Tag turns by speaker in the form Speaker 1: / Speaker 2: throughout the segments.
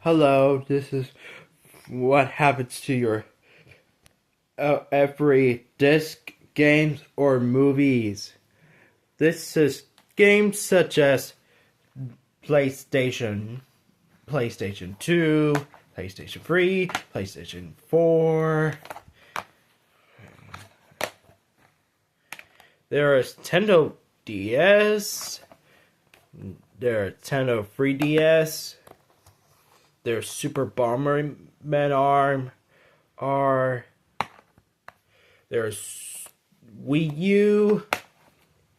Speaker 1: Hello, this is what happens to your every disc, games, or movies. This is games such as PlayStation, PlayStation 2, PlayStation 3, PlayStation 4. There is Nintendo DS. There's Nintendo 3DS. There's Super Bomberman R. There's Wii U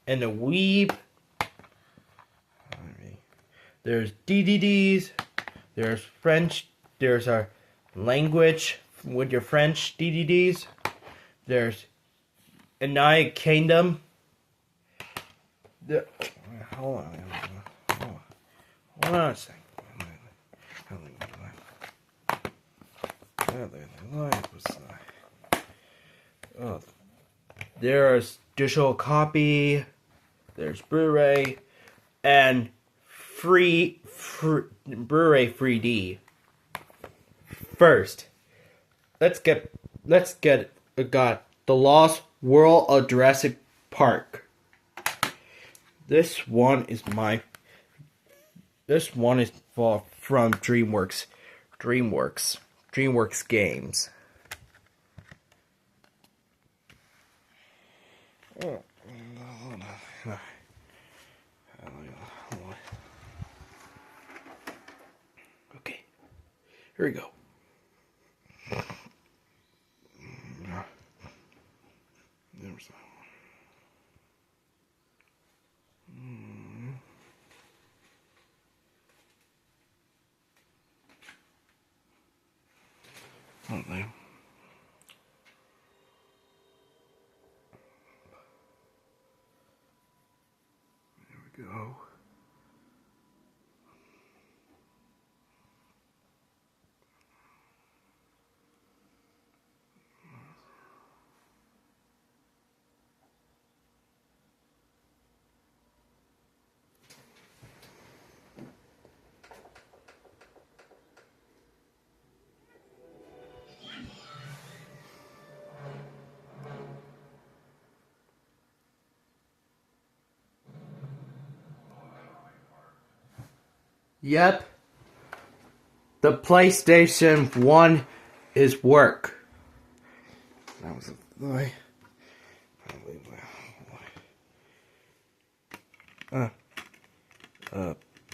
Speaker 1: and the Wii. There's DVDs. There's French. There's our language with your French DVDs. There's United Kingdom. Hold on a second. There's digital copy, there's Blu-ray, and Blu-ray 3D. First, let's get got The Lost World of Jurassic Park. This one is from DreamWorks Games. Okay, here we go. There we go. Yep. The PlayStation 1 is work. That was a lie.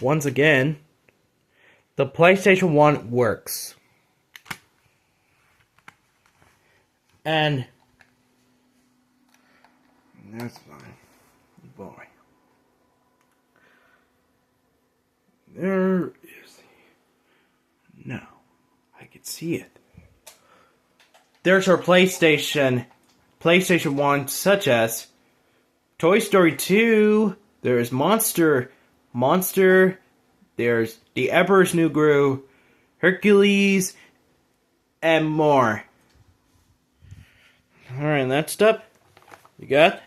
Speaker 1: Once again, the PlayStation 1 works. And that's fine. Boy. There is. No, I can see it. There's our PlayStation 1, such as Toy Story 2. There's Monster. There's The Emperor's New Groove, Hercules, and more. Alright, next up, we got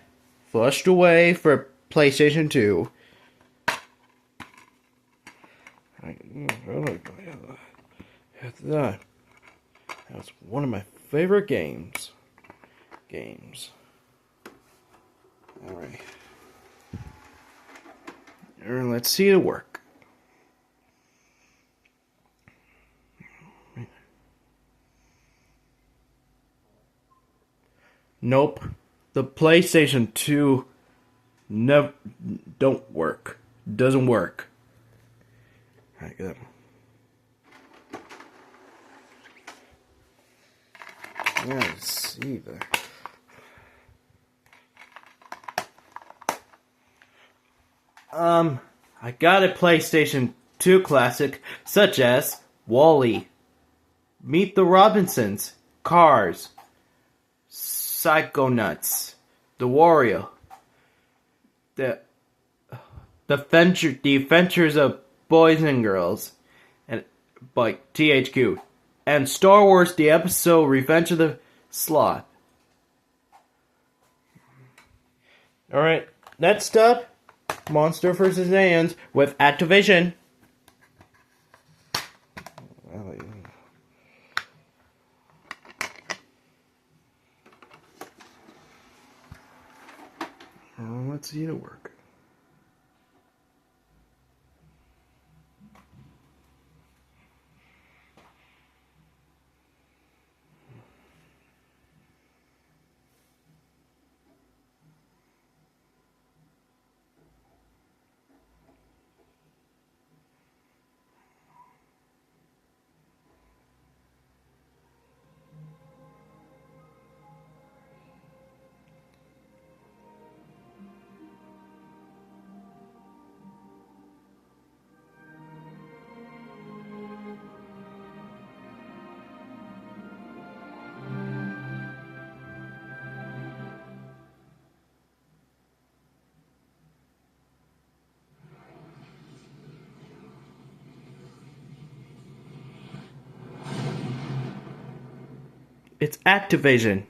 Speaker 1: Flushed Away for PlayStation 2. That's one of my favorite games. Alright. Let's see it work. Nope. The PlayStation 2 don't work. Doesn't work. Alright, good. Let's see that. I got a PlayStation 2 classic such as Wall-E, Meet the Robinsons, Cars, Psychonauts, The Wario, The Adventures of Boys and Girls, and by THQ, and Star Wars: The Episode Revenge of the Sloth. Alright, next up, Monster vs. Aliens with Activision. Let's see it work. It's Activision.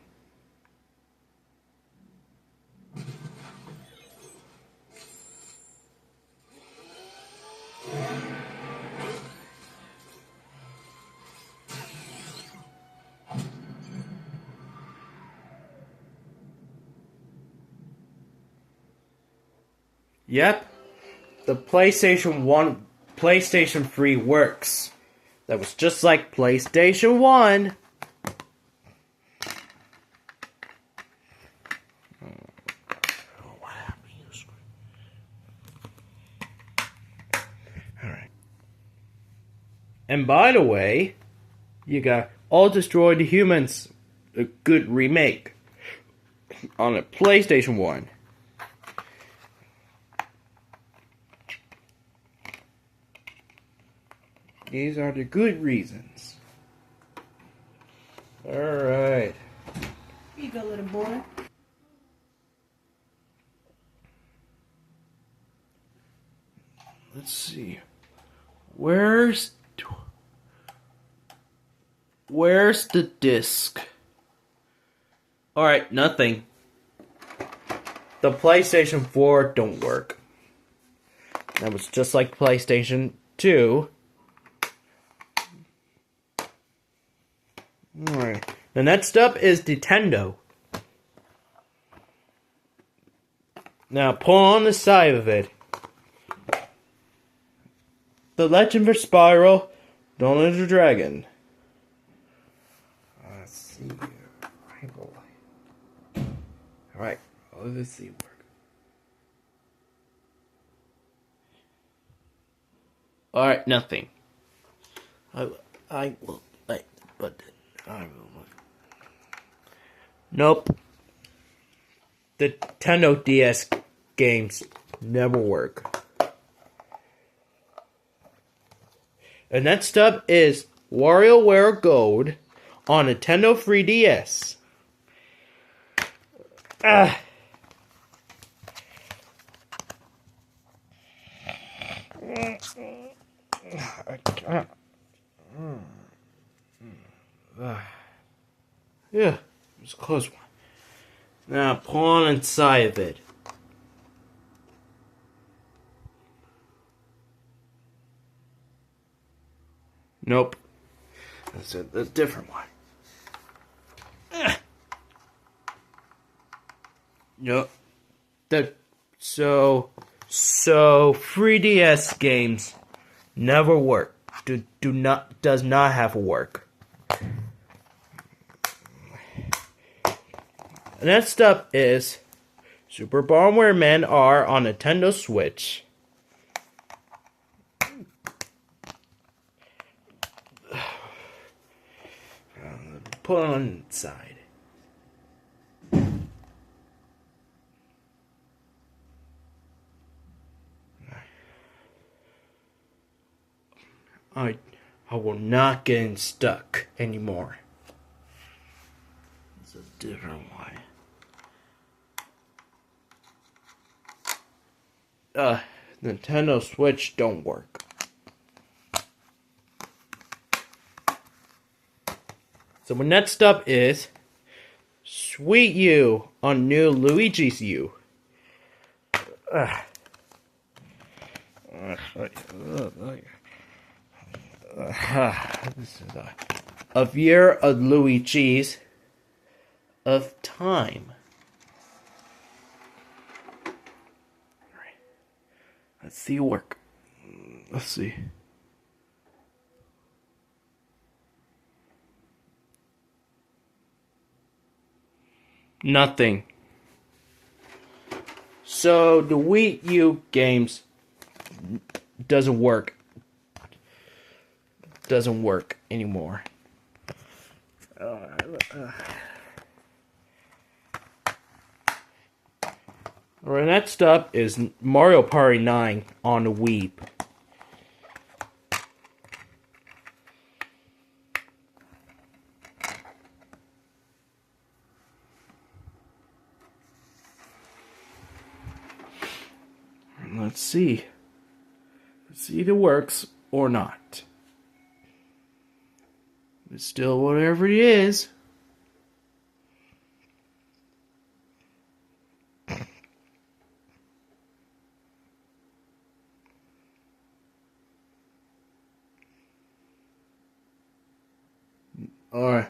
Speaker 1: Yep. The PlayStation 3 works. That was just like PlayStation 1. Alright. And by the way, you got All Destroy the Humans, a good remake, on a PlayStation 1. These are the good reasons. Alright.
Speaker 2: Here you go, little boy.
Speaker 1: Let's see. Where's the disc? Alright, nothing. The PlayStation 4 don't work. That was just like PlayStation 2. Alright. The next up is Nintendo. Now pull on the side of it. The Legend of Spiral, Dawn of the Dragon. Let's see here. Alright, let's see work. Alright, nothing. I will like, but I will look. Nope. The Nintendo DS games never work. And next up is WarioWare Gold on Nintendo 3DS. Ah. I can't. Yeah, it was a close one. Now pull on inside of it. Nope. That's a different one. Nope. So 3DS games never work. Does not have work. Next up is Super Bomberman R on Nintendo Switch. Put on inside. I will not get stuck anymore. It's a different one. Nintendo Switch don't work. So my next up is Sweet U on new Luigi's U. Of year of Luigi's of time. Let's see work. Let's see. Nothing. So the Wii U games doesn't work. Doesn't work anymore. Alright, next up is Mario Party 9 on the Wii. Let's see. Let's see if it works or not. It's still whatever it is. Or,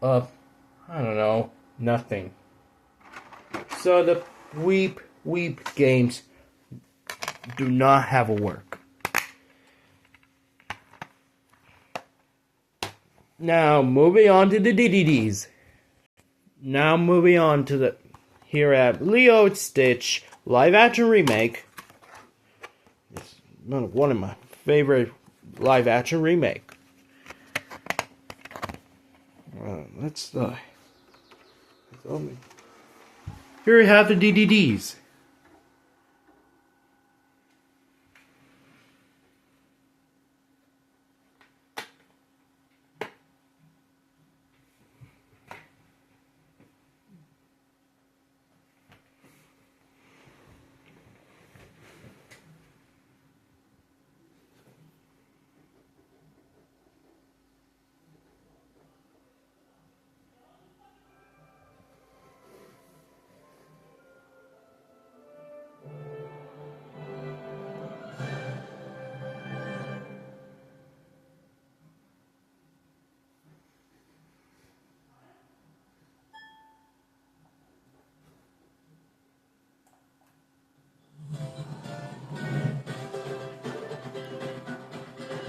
Speaker 1: I don't know, nothing. So the Weep games do not have a work. Now moving on to the DDDs. Now moving on to the here at Leo and Stitch live action remake. It's one of my favorite live action remake. Let's here we have the DDDs.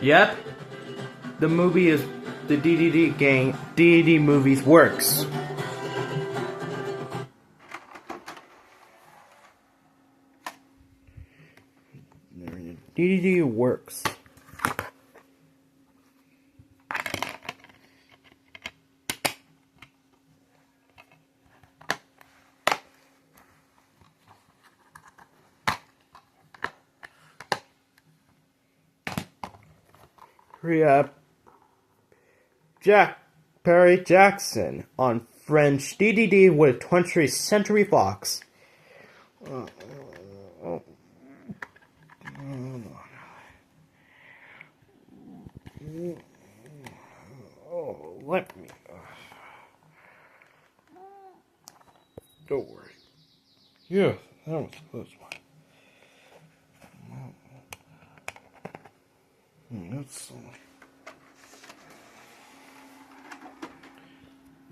Speaker 1: Yep, the movie is the DDD movies works. DDD works. We have Perry Jackson on French DDD with 20th Century Fox. Let me. Don't worry. Yeah, that was a close one.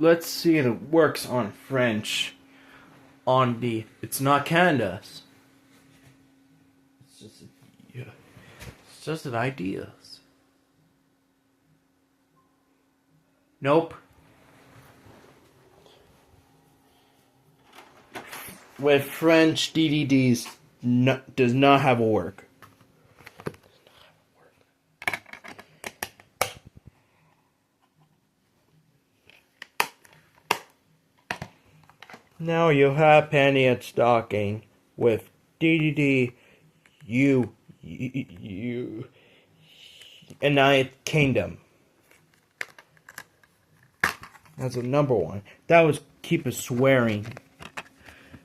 Speaker 1: Let's see if it works on French. On the, it's not Canada's. It's just an ideas. Nope. With French DDDs, does not have a work. Now you have Penny and Stocking with DDD U United Kingdom. That's a number one. That was Keep It Swearing.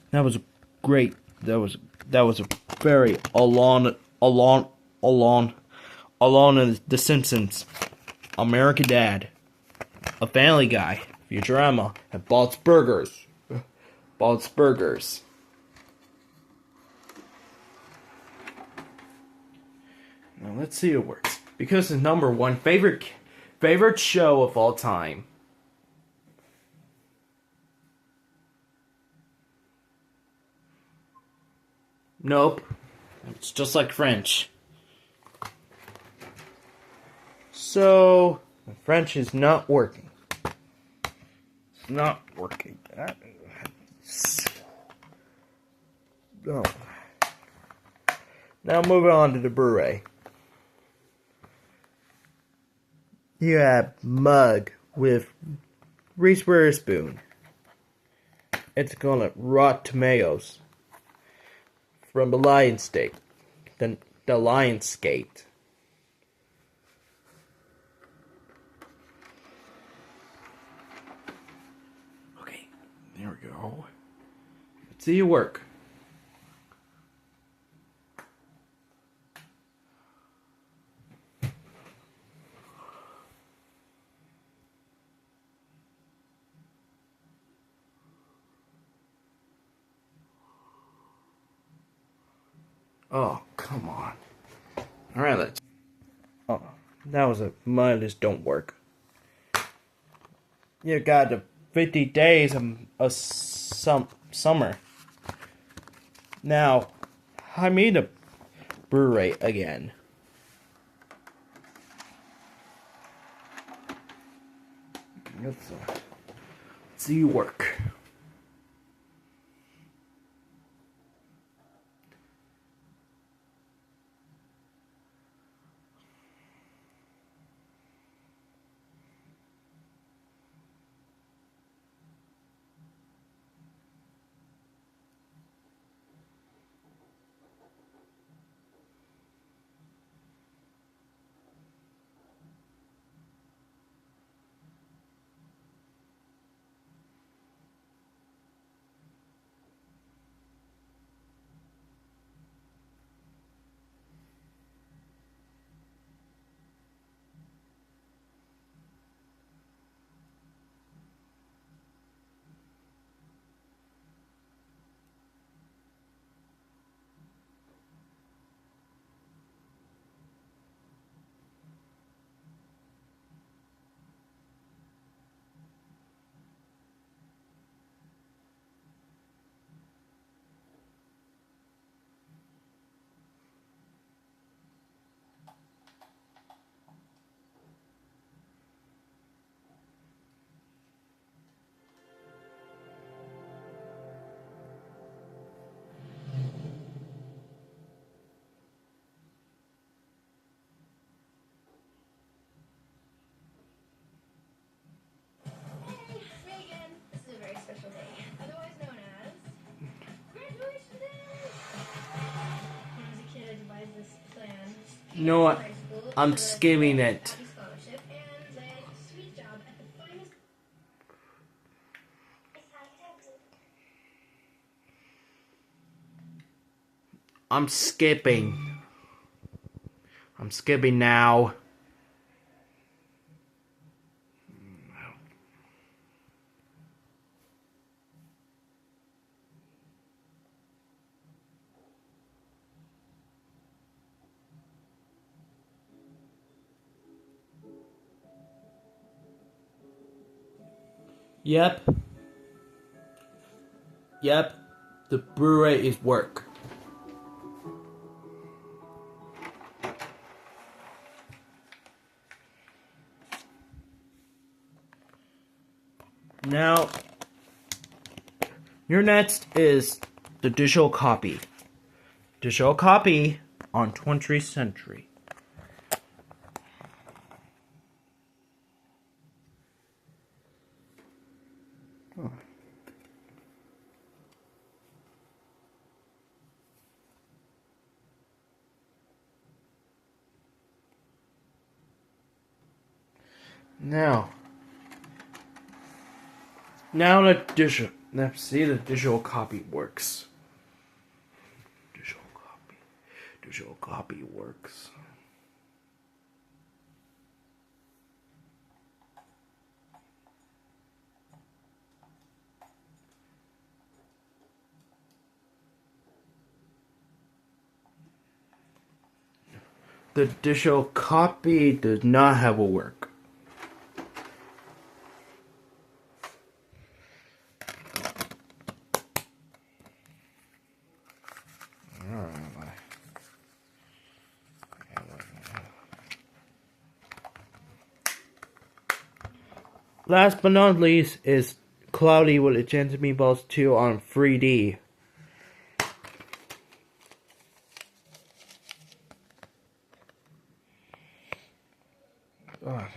Speaker 1: That was great. That was a very along in The Simpsons, American Dad, A Family Guy, Futurama, and Bob's Burgers. Bob's Burgers. Now let's see if it works. because it's #1 favorite show of all time. Nope. It's just like French. So, the French is not working. It's not working. No. Now moving on to the Blu-ray. You have mug with Reese Witherspoon. It's called Raw Tomatoes from the Lionsgate. The Lionsgate. Okay, there we go. Let's see you work. Oh, come on. Alright, let's... Oh, that was a... Mine just don't work. You got the 50 days of summer. Now, I made a Blu-ray again. Let's see you work. You know what? I'm skimming it. I'm skipping. I'm skipping now. Yep. Yep. The Blu-ray is work. Now, your next is the digital copy. Digital copy on 20th century. Oh. Now the digital. Let's see the digital copy works. Digital copy works. the digital copy does not have a work. Last but not least is Cloudy with Enchanted Meatballs 2 on 3D.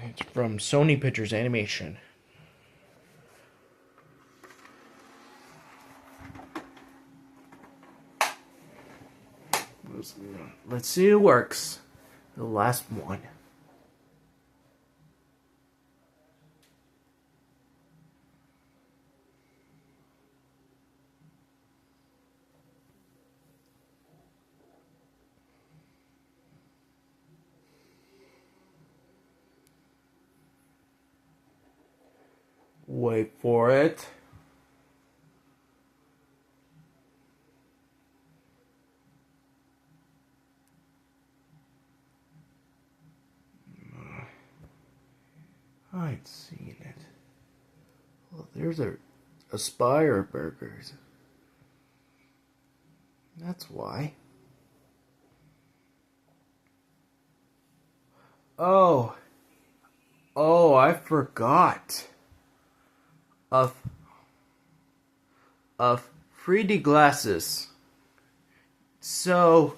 Speaker 1: It's from Sony Pictures Animation. Let's see if it works. The last one. Wait for it. I ain't seen it. Well, there's a Aspire Burgers. That's why. Oh, I forgot. Of 3D glasses. So,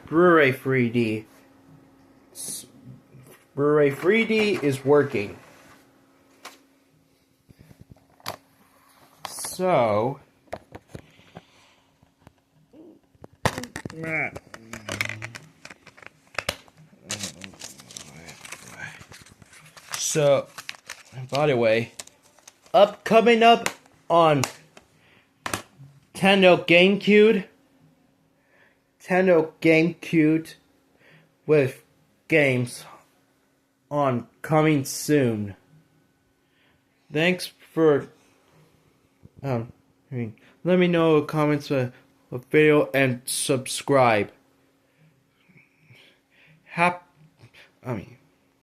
Speaker 1: Blu-ray 3D. Blu-ray 3D is working. So, by the way, coming up on Nintendo GameCube with games on coming soon. Thanks for let me know in the comments of the video and subscribe.